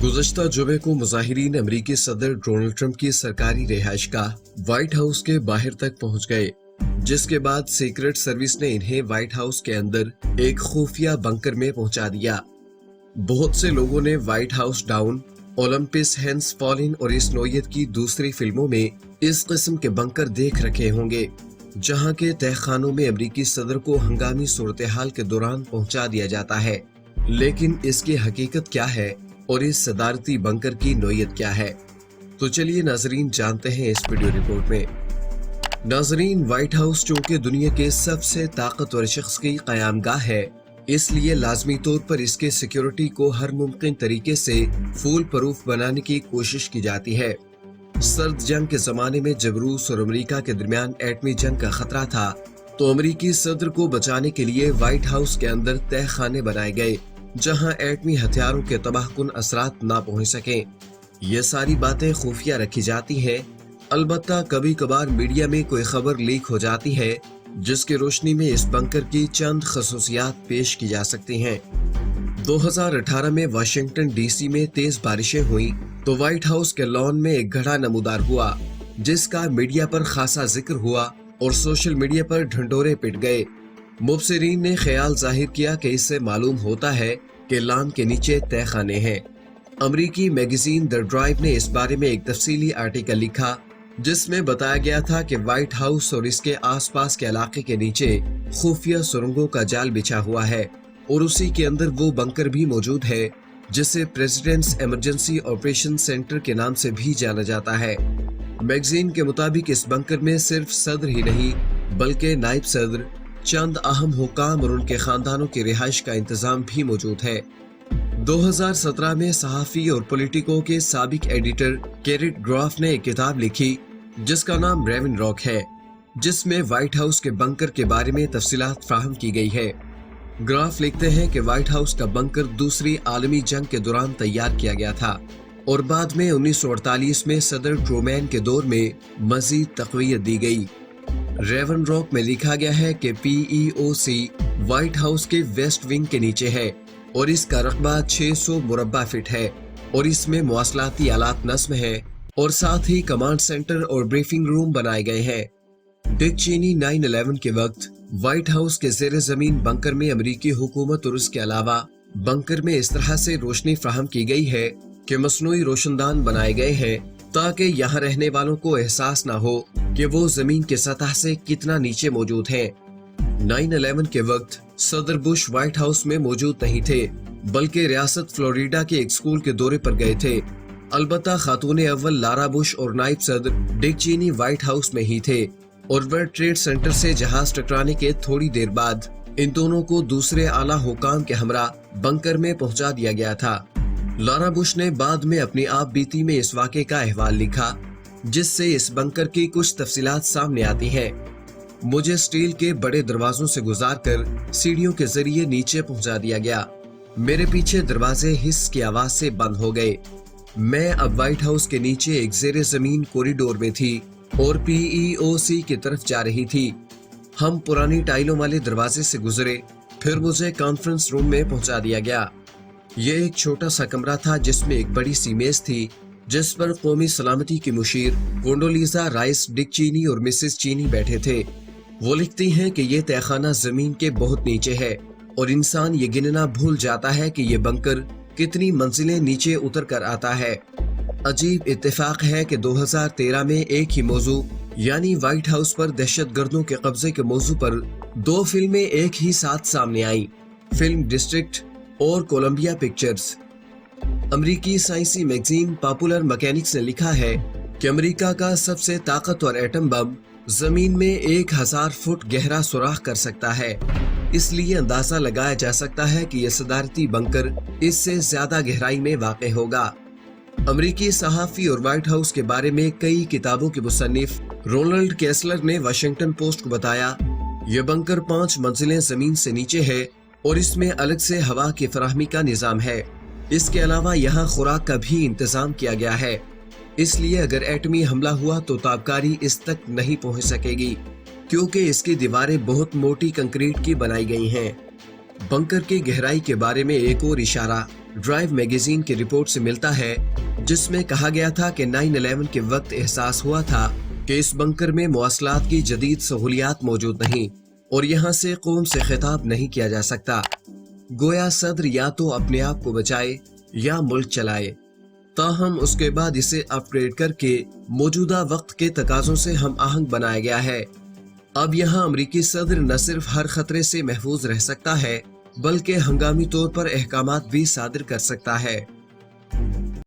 गुज़श्ता जुमे को मुज़ाहिरीन अमरीकी सदर डोनाल्ड ट्रंप की सरकारी रिहाइशगाह व्हाइट हाउस के बाहर तक पहुंच गए, जिसके बाद सीक्रेट सर्विस ने इन्हें व्हाइट हाउस के अंदर एक खुफिया बंकर में पहुंचा दिया। बहुत से लोगों ने White House down, Olympus has fallen और इस नौयत की दूसरी फिल्मों में इस किस्म के बंकर देख रखे होंगे, जहां के तहखानों में अमरीकी सदर को हंगामी सूरत हाल के दौरान पहुंचा दिया जाता है। लेकिन इसकी हकीकत क्या है और इस सदारती बंकर की नौयत क्या है? तो चलिए नाजरीन जानते हैं इस वीडियो रिपोर्ट में। नाजरीन, व्हाइट हाउस चूंकि दुनिया के सबसे ताकतवर शख्स की क़यामगाह है, इसलिए लाजमी तौर पर इसके सिक्योरिटी को हर मुमकिन तरीके से फूल प्रूफ बनाने की कोशिश की जाती है। सर्द जंग के जमाने में जब रूस और अमेरिका के दरमियान एटमी जंग का खतरा था, तो अमेरिकी सदर को बचाने के लिए व्हाइट हाउस के अंदर तहखाने बनाए गए, जहां एटमी हथियारों के तबाहकुन असरात ना पहुंच सके। ये सारी बातें खुफिया रखी जाती हैं। अलबत्ता कभी कभार मीडिया में कोई खबर लीक हो जाती है, जिसकी रोशनी में इस बंकर की चंद खसूसियात पेश की जा सकती हैं। 2018 में वाशिंगटन डीसी में तेज बारिशें हुई तो व्हाइट हाउस के लॉन में एक घड़ा नमूदार हुआ, जिसका मीडिया पर खासा जिक्र हुआ और सोशल मीडिया पर ढंढोरे पिट गए। मुबसरीन ने ख्याल जाहिर किया कि इससे मालूम होता है कि लॉन के नीचे तहखाने हैं। अमरीकी मैगजीन द ड्राइव ने इस बारे में एक तफसीली आर्टिकल लिखा, जिसमें बताया गया था कि व्हाइट हाउस और इसके आसपास के इलाके के नीचे खुफिया सुरंगों का जाल बिछा हुआ है और उसी के अंदर वो बंकर भी मौजूद है जिसे प्रेसिडेंट्स इमरजेंसी ऑपरेशन सेंटर के नाम से भी जाना जाता है। मैगजीन के मुताबिक इस बंकर में सिर्फ सदर ही नहीं बल्कि नायब सदर, चंद अहम हुकाम और उनके खानदानों की रिहाइश का इंतजाम भी मौजूद है। 2017 में सहाफी और पॉलिटिको के साबिक एडिटर कैरेट ग्राफ ने एक किताब लिखी जिसका नाम रेवन रॉक है, जिसमें व्हाइट हाउस के बंकर के बारे में तफसीलात फ्राहम की गई है। ग्राफ लिखते हैं कि व्हाइट हाउस का बंकर दूसरी आलमी जंग के दौरान तैयार किया गया था और बाद में 1948 में सदर ट्रूमैन के दौर में मजीद तक़वियत दी गई। रेवन रॉक में लिखा गया है कि PEOC व्हाइट हाउस के वेस्ट विंग के नीचे है और इसका रकबा 600 मुरब्बा फीट है और इसमें मवासलाती आलात नस्म है और साथ ही कमांड सेंटर और ब्रीफिंग रूम बनाए गए हैं। डिक चेनी 9/11 के वक्त व्हाइट हाउस के ज़ेरे जमीन बंकर में अमेरिकी हुकूमत और उसके अलावा बंकर में इस तरह से रोशनी फ्राहम की गई है कि मसनूई रोशनदान बनाए गए हैं ताकि यहाँ रहने वालों को एहसास ना हो कि वो जमीन के सतह से कितना नीचे मौजूद हैं। 9/11 के वक्त सदर बुश व्हाइट हाउस में मौजूद नहीं थे, बल्कि रियासत फ्लोरिडा के एक स्कूल के दौरे पर गए थे। अलबत्ता खातून अव्वल लारा बुश और नायब सदर डिक चेनी व्हाइट हाउस में ही थे और वर्ल्ड ट्रेड सेंटर से जहाज टकराने के थोड़ी देर बाद इन दोनों को दूसरे आला हुकाम के हमरा बंकर में पहुंचा दिया गया था। लारा बुश ने बाद में अपनी आप बीती में इस वाक़े का अहवाल लिखा, जिससे इस बंकर की कुछ तफसीलात सामने आती हैं। मुझे स्टील के बड़े दरवाजों से गुजारकर सीढ़ियों के जरिए नीचे पहुंचा दिया गया। मेरे पीछे दरवाजे हिस्स की आवाज से बंद हो गए। मैं अब व्हाइट हाउस के नीचे एक ज़ेरे जमीन कॉरिडोर में थी और PEOC की तरफ जा रही थी। हम पुरानी टाइलों वाले दरवाजे से गुजरे, फिर मुझे कॉन्फ्रेंस रूम में पहुंचा दिया गया। ये एक छोटा सा कमरा था जिसमें एक बड़ी सी मेज थी, जिस पर कौमी सलामती की मुशीर कोंडोलीजा राइस, डिक चेनी और मिसेस चेनी बैठे थे। वो लिखती हैं कि ये तहखाना जमीन के बहुत नीचे है और इंसान ये गिनना भूल जाता है कि ये बंकर कितनी मंजिलें नीचे उतर कर आता है। अजीब इत्तेफाक है कि 2013 में एक ही मौजू यानी व्हाइट हाउस पर दहशतगर्दों के कब्जे के मौजू पर 2 फिल्में एक ही साथ सामने आई, फिल्म डिस्ट्रिक्ट और कोलंबिया पिक्चर्स। अमरीकी साइंसी मैगजीन पॉपुलर मैकेनिक्स ने लिखा है कि अमेरिका का सबसे ताकतवर एटम बम जमीन में 1000 फुट गहरा सुराख कर सकता है। इसलिए अंदाजा लगाया जा सकता है कि यह सदारती बंकर इससे ज्यादा गहराई में वाक़ होगा। अमरीकी सहाफी और व्हाइट हाउस के बारे में कई किताबों के मुसन्निफ रोनाल्ड केसलर ने वाशिंगटन पोस्ट को बताया, यह बंकर 5 मंजिलें जमीन से नीचे है और इसमें अलग से हवा की फराहमी का निजाम है। इसके अलावा यहाँ खुराक का भी इंतजाम किया गया है, इसलिए अगर एटमी हमला हुआ तो ताबकारी इस तक नहीं पहुँच सकेगी, क्योंकि इसकी दीवारें बहुत मोटी कंक्रीट की बनाई गई हैं। बंकर की गहराई के बारे में एक और इशारा ड्राइव मैगजीन की रिपोर्ट से मिलता है, जिसमें कहा गया था कि 9/11 के वक्त एहसास हुआ था कि इस बंकर में मवासलात की जदीद सहूलियात मौजूद नहीं और यहाँ से कौम से खिताब नहीं किया जा सकता। गोया सदर या तो अपने आप को बचाए या मुल्क चलाए, ताहम उसके बाद इसे अपग्रेड करके मौजूदा वक्त के तकाजों से हम आहंग बनाया गया है। अब यहाँ अमरीकी सदर न सिर्फ हर खतरे से महफूज रह सकता है बल्कि हंगामी तौर पर अहकामात भी सादिर कर सकता है।